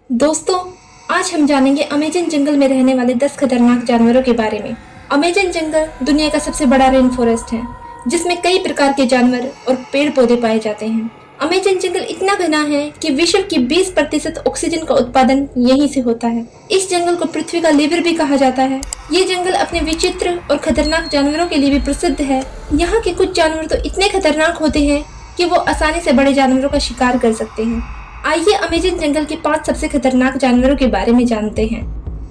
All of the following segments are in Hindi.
दोस्तों, आज हम जानेंगे अमेज़न जंगल में रहने वाले 10 खतरनाक जानवरों के बारे में। अमेज़न जंगल दुनिया का सबसे बड़ा रेन फॉरेस्ट है, जिसमें कई प्रकार के जानवर और पेड़ पौधे पाए जाते हैं। अमेज़न जंगल इतना घना है कि विश्व की 20% ऑक्सीजन का उत्पादन यहीं से होता है। इस जंगल को पृथ्वी का लीवर भी कहा जाता है। ये जंगल अपने विचित्र और खतरनाक जानवरों के लिए भी प्रसिद्ध है। यहाँ के कुछ जानवर तो इतने खतरनाक होते हैं कि वो आसानी से बड़े जानवरों का शिकार कर सकते हैं। आइए अमेज़न जंगल के 5 सबसे खतरनाक जानवरों के बारे में जानते हैं।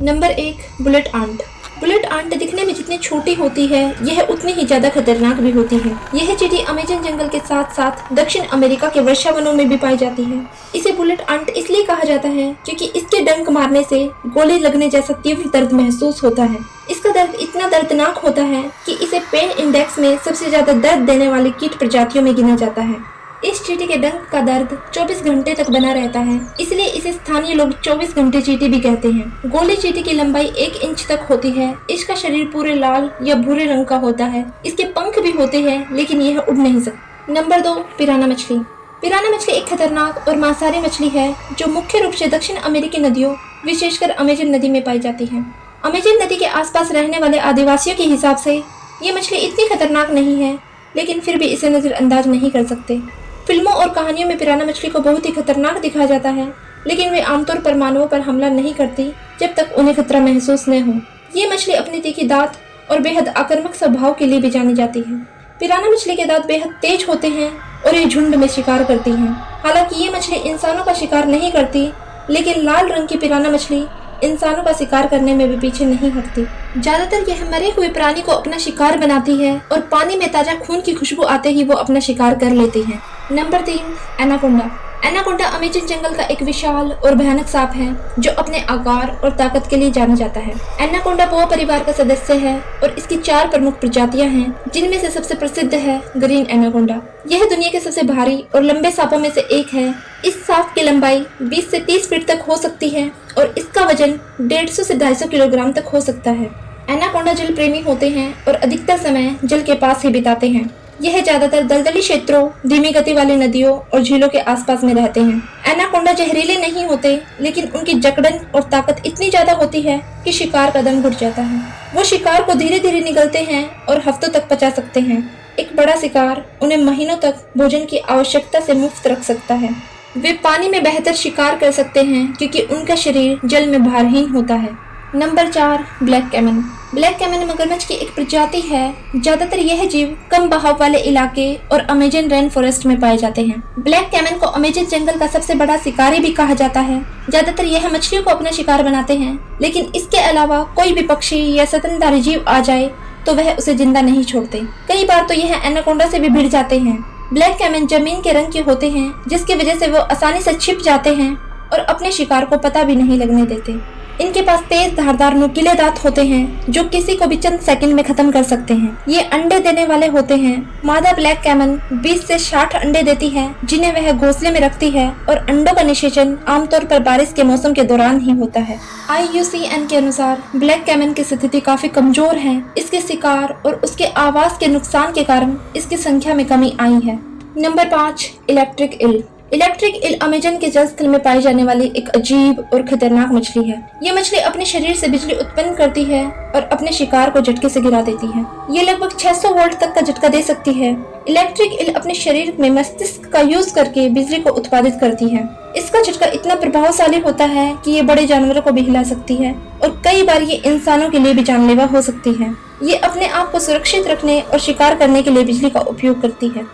Number 1, bullet ant. Bullet ant दिखने में जितनी छोटी होती है, यह उतनी ही ज्यादा खतरनाक भी होती है। यह चींटी अमेज़न जंगल के साथ साथ दक्षिण अमेरिका के वर्षावनों में भी पाई जाती है। इसे बुलेट आंट इसलिए कहा जाता है क्योंकि इसके डंक मारने से गोली लगने जैसा तीव्र दर्द महसूस होता है। इसका दर्द इतना दर्दनाक होता है कि इसे पेन इंडेक्स में सबसे ज्यादा दर्द देने वाली कीट प्रजातियों में गिना जाता है। इस चींटी के डंक का दर्द 24 घंटे तक बना रहता है, इसलिए इसे स्थानीय लोग 24 घंटे चींटी भी कहते हैं। गोली चींटी की लंबाई 1 इंच तक होती है। इसका शरीर पूरे लाल या भूरे रंग का होता है। इसके पंख भी होते हैं, लेकिन यह उड़ नहीं सकती। नंबर 2, पिराना मछली। पिराना मछली एक खतरनाक और मांसाहारी मछली है जो मुख्य रूप से दक्षिण अमेरिकी नदियों, विशेषकर अमेज़न नदी में पाई जाती है। अमेज़न नदी के आसपास रहने वाले आदिवासियों के हिसाब से ये मछली इतनी खतरनाक नहीं है, लेकिन फिर भी इसे नजरअंदाज नहीं कर सकते। फिल्मों और कहानियों में पिराना मछली को बहुत ही खतरनाक दिखाया जाता है, लेकिन वे आमतौर पर मानवों पर हमला नहीं करती जब तक उन्हें खतरा महसूस न हो। ये मछली अपनी तीखी दांत और बेहद आक्रामक स्वभाव के लिए भी जानी जाती है। पिराना मछली के दांत बेहद तेज होते हैं और ये झुंड में शिकार करती हैं। हालांकि ये मछली इंसानों का शिकार नहीं करती, लेकिन लाल रंग की पिराना मछली इंसानों का शिकार करने में भी पीछे नहीं हटती। ज्यादातर यह मरे हुए प्राणी को अपना शिकार बनाती है और पानी में ताजा खून की खुशबू आते ही वो अपना शिकार कर लेती है। Number 3, anaconda. एनाकोंडा अमेज़न जंगल का एक विशाल और भयानक सांप है जो अपने आकार और ताकत के लिए जाना जाता है। एनाकोंडा बोआ परिवार का सदस्य है और इसकी 4 प्रमुख प्रजातियां हैं, जिनमें से सबसे प्रसिद्ध है ग्रीन एनाकोंडा। यह दुनिया के सबसे भारी और लंबे सांपों में से एक है। इस सांप की लंबाई 20 से 30 फीट तक हो सकती है और इसका वजन 150 से 250 किलोग्राम तक हो सकता है। एनाकोंडा जल प्रेमी होते हैं और अधिकतर समय जल के पास ही बिताते हैं। यह ज्यादातर दलदली क्षेत्रों, धीमी गति वाली नदियों और झीलों के आसपास में रहते हैं। एनाकोंडा जहरीले नहीं होते, लेकिन उनकी जकड़न और ताकत इतनी ज्यादा होती है कि शिकार का दम घुट जाता है। वो शिकार को धीरे धीरे निगलते हैं और हफ्तों तक पचा सकते हैं। एक बड़ा शिकार उन्हें महीनों तक भोजन की आवश्यकता से मुक्त रख सकता है। वे पानी में बेहतर शिकार कर सकते हैं क्योंकि उनका शरीर जल में भारहीन होता है। Number 4, black caiman. Black caiman मगरमच्छ की एक प्रजाति है। ज्यादातर यह जीव कम बहाव वाले इलाके और अमेज़न रेन फॉरेस्ट में पाए जाते हैं। ब्लैक कैमन को अमेज़न जंगल का सबसे बड़ा शिकारी भी कहा जाता है। ज्यादातर यह मछलियों को अपना शिकार बनाते हैं, लेकिन इसके अलावा कोई भी पक्षी या स्तनधारी जीव आ जाए तो वह उसे जिंदा नहीं छोड़ते। कई बार तो यह एनाकोंडा से भी भिड़ जाते हैं। ब्लैक कैमन जमीन के रंग के होते हैं, जिसकी वजह से वो आसानी से छिप जाते हैं और अपने शिकार को पता भी नहीं लगने देते। इनके पास तेज धारदार नुकीले दांत होते हैं जो किसी को भी चंद सेकंड में खत्म कर सकते हैं। ये अंडे देने वाले होते हैं। मादा ब्लैक कैमन 20 से 60 अंडे देती है, जिन्हें वह घोंसले में रखती है और अंडों का निषेचन आमतौर पर बारिश के मौसम के दौरान ही होता है। IUCN के अनुसार ब्लैक कैमन की स्थिति काफी कमजोर है। इसके शिकार और उसके आवास के नुकसान के कारण इसकी संख्या में कमी आई है। Number 5, electric eel. Electric eel Amazon के जल स्थल में पाई जाने वाली एक अजीब और खतरनाक मछली है। ये मछली अपने शरीर से बिजली उत्पन्न करती है और अपने शिकार को झटके से गिरा देती है। ये लगभग 600 वोल्ट तक का झटका दे सकती है। इलेक्ट्रिक ईल अपने शरीर में मस्तिष्क का यूज करके बिजली को उत्पादित करती है। इसका झटका इतना प्रभावशाली होता है कि ये बड़े जानवरों को भी हिला सकती है और कई बार ये इंसानों के लिए भी जानलेवा हो सकती है। ये अपने आप को सुरक्षित रखने और शिकार करने के लिए बिजली का उपयोग करती है।